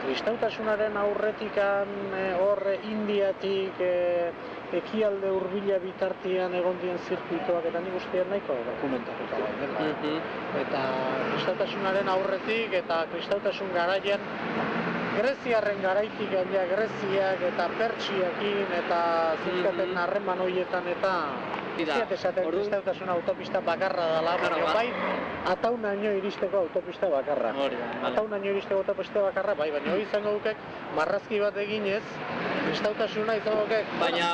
Kristautasunaren aurretikan hor Indiatik ekialde hurbila bitartean egon dien zirkuitoak eta nik ustean nahiko dokumentatuta daudela. Eta kristautasunaren aurretik eta kristautasun garaian Greziarren garaitik gaina Greziak eta Pertsiakin eta zizkaten harreman horietan eta ziat esaten kristautasun autopista bakarra dela, baina bai ataunaino iristeko autopista bakarra. Ataunaino iristeko autopista bakarra, bai, baina hori izango dukek marrazki bat eginez, kristautasuna izango dukek. Baina,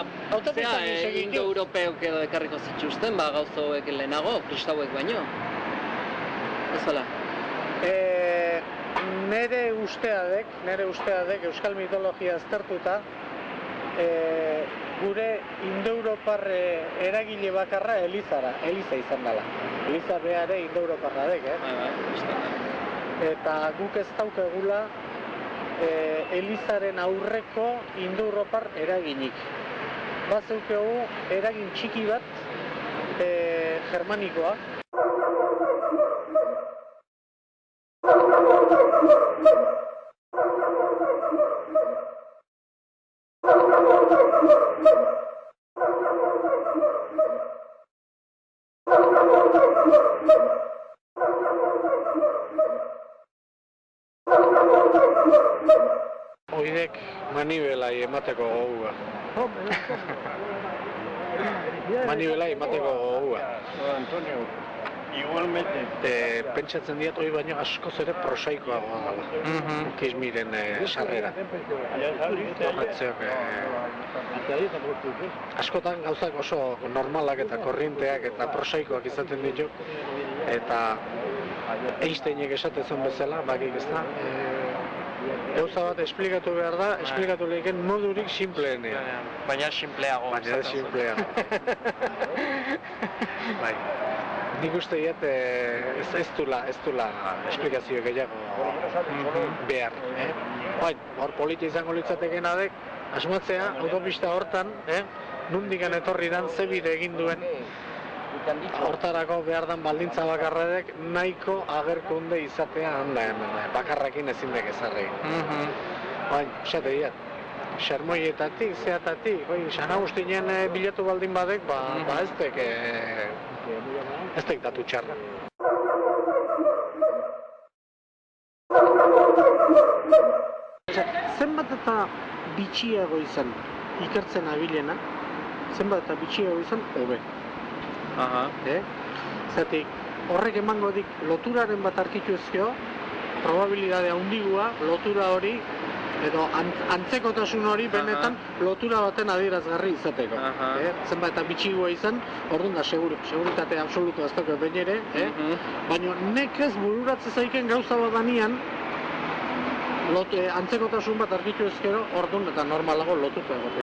zera, indo-europeok edo ekarriko zituzten, gauza hauek lehenago, kristauek baino? Ez ala? Nere usteadek Euskal mitologia aztertuta, gure indo-europar eragile bakarra Eliza izan dela. Eliza beare indo-europarra dek, Eta guk ez daukagula Elizaren aurreko indo-europar eraginik. Bazeukegu eragin txiki bat germanikoa. Oidek manibelai emateko gogua. Manibelai emateko gogua. Antonio, igualmente. Pentsatzen diat hori baino askoz ere prosaikoagoa dela. Kismiren sarrera. Horretzeok askotan gauzak oso normalak eta korrienteak eta prosaikoak izaten ditu. Eta Einsteinek esaten zuen bezala, bakik ez da, gauza bat esplikatu behar da, esplikatu lehiken modurik simpleenean. Baina simpleago. Baina simpleago. Bai. Nik uste diat ez dula esplikazio gehiago behar. Bai, hor politia izango litzatekena dek, asmatzea autopista hortan, nundikan etorri dan ze bide egin duen, hortarako behar dan baldintza bakarradek nahiko agerkunde izatea handa hemen, bakarrakin ezin dek ezarri. Baina, esate diat, xermoietatik, zeatatik, San Agustinen bilatu baldin badek, ez dek datu txarra. Zenbat eta bitxiago izan ikertzen abilena, zenbat eta bitxiago izan, hobe. Zatik, horrek emango dik loturaren bat arkitu ezkeo, probabilidadea handigua, lotura hori, edo antzekotasun hori benetan lotura baten adierazgarri izateko. Zenbat eta bitxigoa izan, orduan da seguritate absolutu ez dauka behin ere, baina nekez bururatzen zaiken gauza bat banian, antzekotasun bat arkitu ezkero, orduan eta normalago lotuta egote.